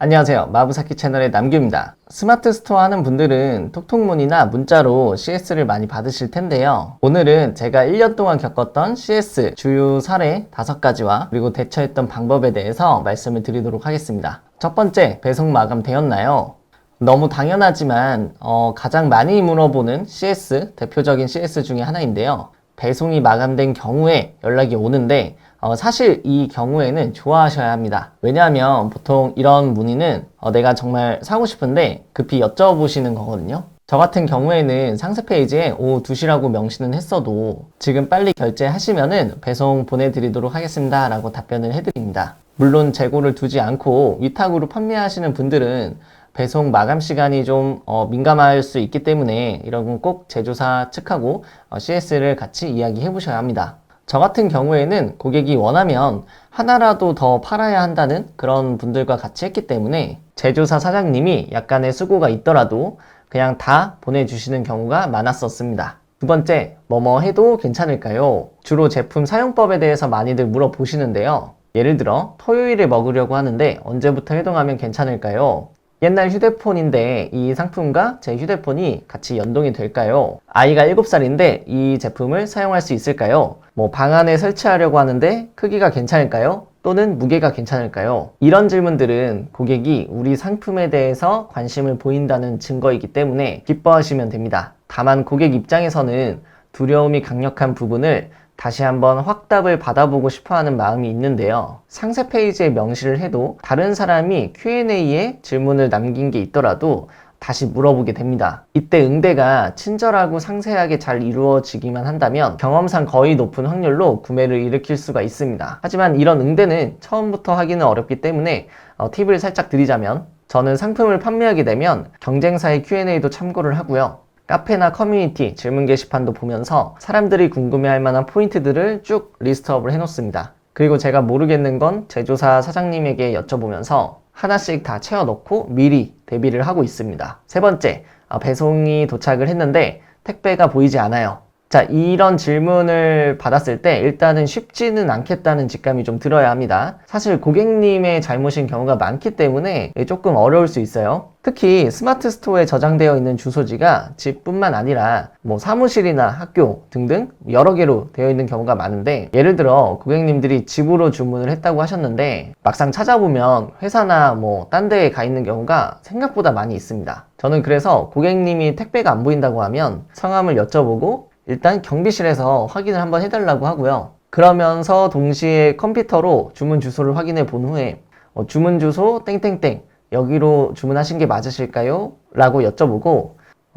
안녕하세요. 마부사키 채널의 남규입니다. 스마트 스토어 하는 분들은 톡톡문이나 문자로 CS를 많이 받으실 텐데요. 오늘은 제가 1년 동안 겪었던 CS 주요 사례 5가지와 그리고 대처했던 방법에 대해서 말씀을 드리도록 하겠습니다. 첫 번째, 배송 마감되었나요? 너무 당연하지만 가장 많이 물어보는 CS, 대표적인 CS 중에 하나인데요. 배송이 마감된 경우에 연락이 오는데 사실 이 경우에는 좋아하셔야 합니다. 왜냐하면 보통 이런 문의는 내가 정말 사고 싶은데 급히 여쭤보시는 거거든요. 저 같은 경우에는 상세 페이지에 오후 2시라고 명시는 했어도 지금 빨리 결제하시면은 배송 보내드리도록 하겠습니다 라고 답변을 해드립니다. 물론 재고를 두지 않고 위탁으로 판매하시는 분들은 배송 마감 시간이 좀 민감할 수 있기 때문에 이런 건 꼭 제조사 측하고 CS를 같이 이야기해 보셔야 합니다. 저 같은 경우에는 고객이 원하면 하나라도 더 팔아야 한다는 그런 분들과 같이 했기 때문에 제조사 사장님이 약간의 수고가 있더라도 그냥 다 보내주시는 경우가 많았었습니다. 두 번째, 뭐뭐 해도 괜찮을까요? 주로 제품 사용법에 대해서 많이들 물어보시는데요. 예를 들어 토요일에 먹으려고 하는데 언제부터 해동하면 괜찮을까요? 옛날 휴대폰인데 이 상품과 제 휴대폰이 같이 연동이 될까요? 아이가 7살인데 이 제품을 사용할 수 있을까요? 방 안에 설치하려고 하는데 크기가 괜찮을까요? 또는 무게가 괜찮을까요? 이런 질문들은 고객이 우리 상품에 대해서 관심을 보인다는 증거이기 때문에 기뻐하시면 됩니다. 다만 고객 입장에서는 두려움이 강력한 부분을 다시 한번 확답을 받아보고 싶어하는 마음이 있는데요. 상세 페이지에 명시를 해도 다른 사람이 Q&A에 질문을 남긴 게 있더라도 다시 물어보게 됩니다. 이때 응대가 친절하고 상세하게 잘 이루어지기만 한다면 경험상 거의 높은 확률로 구매를 일으킬 수가 있습니다. 하지만 이런 응대는 처음부터 하기는 어렵기 때문에 팁을 살짝 드리자면 저는 상품을 판매하게 되면 경쟁사의 Q&A도 참고를 하고요. 카페나 커뮤니티, 질문 게시판도 보면서 사람들이 궁금해할 만한 포인트들을 쭉 리스트업을 해놓습니다. 그리고 제가 모르겠는 건 제조사 사장님에게 여쭤보면서 하나씩 다 채워놓고 미리 대비를 하고 있습니다. 세 번째, 배송이 도착을 했는데 택배가 보이지 않아요. 자, 이런 질문을 받았을 때 일단은 쉽지는 않겠다는 직감이 좀 들어야 합니다. 사실 고객님의 잘못인 경우가 많기 때문에 조금 어려울 수 있어요. 특히 스마트 스토어에 저장되어 있는 주소지가 집뿐만 아니라 사무실이나 학교 등등 여러 개로 되어 있는 경우가 많은데, 예를 들어 고객님들이 집으로 주문을 했다고 하셨는데 막상 찾아보면 회사나 딴 데에 가 있는 경우가 생각보다 많이 있습니다. 저는 그래서 고객님이 택배가 안 보인다고 하면 성함을 여쭤보고 일단 경비실에서 확인을 한번 해달라고 하고요. 그러면서 동시에 컴퓨터로 주문 주소를 확인해 본 후에 주문 주소 땡땡땡 여기로 주문하신 게 맞으실까요? 라고 여쭤보고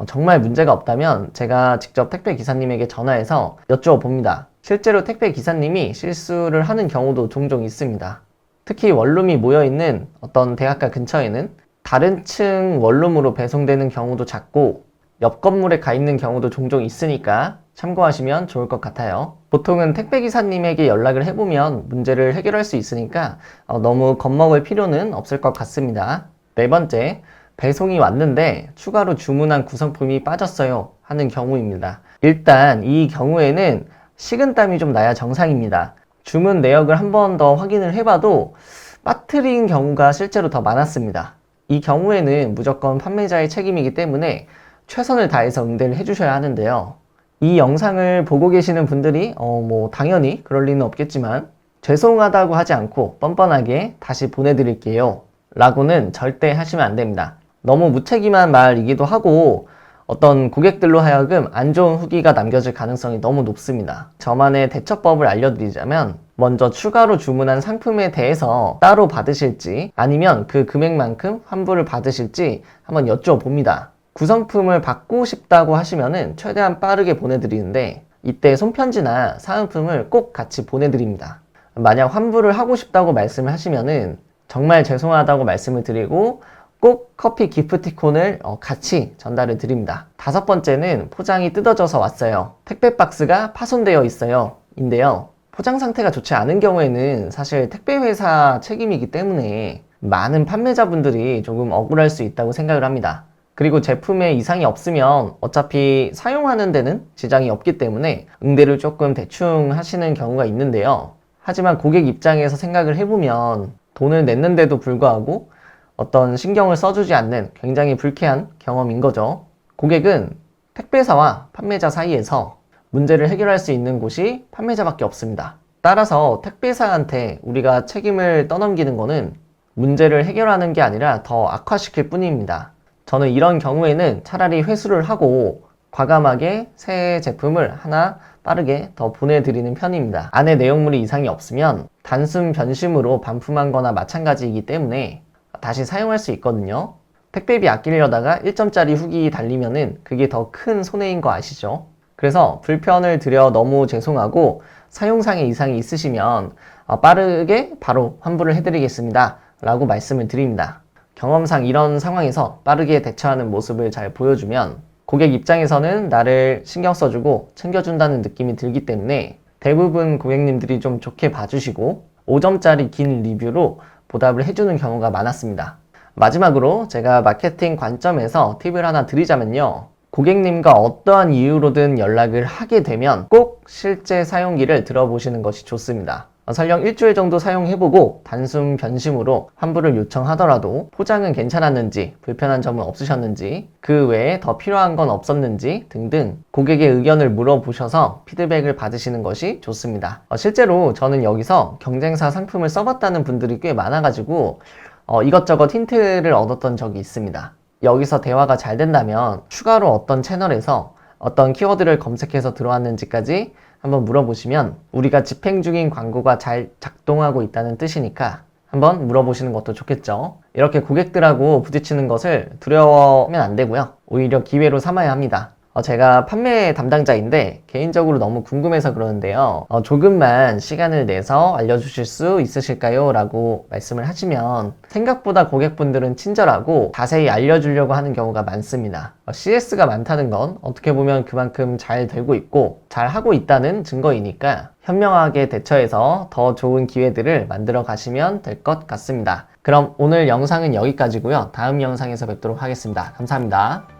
정말 문제가 없다면 제가 직접 택배 기사님에게 전화해서 여쭤봅니다. 실제로 택배 기사님이 실수를 하는 경우도 종종 있습니다. 특히 원룸이 모여있는 어떤 대학가 근처에는 다른 층 원룸으로 배송되는 경우도 잦고 옆 건물에 가 있는 경우도 종종 있으니까 참고하시면 좋을 것 같아요. 보통은 택배기사님에게 연락을 해보면 문제를 해결할 수 있으니까 너무 겁먹을 필요는 없을 것 같습니다. 네 번째, 배송이 왔는데 추가로 주문한 구성품이 빠졌어요 하는 경우입니다. 일단 이 경우에는 식은땀이 좀 나야 정상입니다. 주문 내역을 한 번 더 확인을 해봐도 빠뜨린 경우가 실제로 더 많았습니다. 이 경우에는 무조건 판매자의 책임이기 때문에 최선을 다해서 응대를 해주셔야 하는데요. 이 영상을 보고 계시는 분들이 당연히 그럴 리는 없겠지만 죄송하다고 하지 않고 뻔뻔하게 다시 보내드릴게요 라고는 절대 하시면 안 됩니다. 너무 무책임한 말이기도 하고 어떤 고객들로 하여금 안 좋은 후기가 남겨질 가능성이 너무 높습니다. 저만의 대처법을 알려드리자면 먼저 추가로 주문한 상품에 대해서 따로 받으실지 아니면 그 금액만큼 환불을 받으실지 한번 여쭤봅니다. 구성품을 받고 싶다고 하시면은 최대한 빠르게 보내드리는데 이때 손편지나 사은품을 꼭 같이 보내드립니다. 만약 환불을 하고 싶다고 말씀을 하시면은 정말 죄송하다고 말씀을 드리고 꼭 커피 기프티콘을 같이 전달을 드립니다. 5번째는 포장이 뜯어져서 왔어요. 택배 박스가 파손되어 있어요. 인데요. 포장 상태가 좋지 않은 경우에는 사실 택배 회사 책임이기 때문에 많은 판매자분들이 조금 억울할 수 있다고 생각을 합니다. 그리고 제품에 이상이 없으면 어차피 사용하는 데는 지장이 없기 때문에 응대를 조금 대충 하시는 경우가 있는데요. 하지만 고객 입장에서 생각을 해보면 돈을 냈는데도 불구하고 어떤 신경을 써주지 않는 굉장히 불쾌한 경험인 거죠. 고객은 택배사와 판매자 사이에서 문제를 해결할 수 있는 곳이 판매자밖에 없습니다. 따라서 택배사한테 우리가 책임을 떠넘기는 거는 문제를 해결하는 게 아니라 더 악화시킬 뿐입니다. 저는 이런 경우에는 차라리 회수를 하고 과감하게 새 제품을 하나 빠르게 더 보내드리는 편입니다. 안에 내용물이 이상이 없으면 단순 변심으로 반품한 거나 마찬가지이기 때문에 다시 사용할 수 있거든요. 택배비 아끼려다가 1점짜리 후기 달리면은 그게 더 큰 손해인 거 아시죠? 그래서 불편을 드려 너무 죄송하고 사용상의 이상이 있으시면 빠르게 바로 환불을 해드리겠습니다 라고 말씀을 드립니다. 경험상 이런 상황에서 빠르게 대처하는 모습을 잘 보여주면 고객 입장에서는 나를 신경 써주고 챙겨준다는 느낌이 들기 때문에 대부분 고객님들이 좀 좋게 봐주시고 5점짜리 긴 리뷰로 보답을 해주는 경우가 많았습니다. 마지막으로 제가 마케팅 관점에서 팁을 하나 드리자면요. 고객님과 어떠한 이유로든 연락을 하게 되면 꼭 실제 사용기를 들어보시는 것이 좋습니다. 설령 일주일 정도 사용해보고 단순 변심으로 환불을 요청하더라도 포장은 괜찮았는지, 불편한 점은 없으셨는지, 그 외에 더 필요한 건 없었는지 등등 고객의 의견을 물어보셔서 피드백을 받으시는 것이 좋습니다. 실제로 저는 여기서 경쟁사 상품을 써봤다는 분들이 꽤 많아가지고 이것저것 힌트를 얻었던 적이 있습니다. 여기서 대화가 잘 된다면 추가로 어떤 채널에서 어떤 키워드를 검색해서 들어왔는지까지 한번 물어보시면 우리가 집행 중인 광고가 잘 작동하고 있다는 뜻이니까 한번 물어보시는 것도 좋겠죠. 이렇게 고객들하고 부딪히는 것을 두려워하면 안 되고요. 오히려 기회로 삼아야 합니다. 제가 판매 담당자인데 개인적으로 너무 궁금해서 그러는데요. 조금만 시간을 내서 알려주실 수 있으실까요? 라고 말씀을 하시면 생각보다 고객분들은 친절하고 자세히 알려주려고 하는 경우가 많습니다. CS가 많다는 건 어떻게 보면 그만큼 잘 되고 있고 잘 하고 있다는 증거이니까 현명하게 대처해서 더 좋은 기회들을 만들어 가시면 될 것 같습니다. 그럼 오늘 영상은 여기까지고요. 다음 영상에서 뵙도록 하겠습니다. 감사합니다.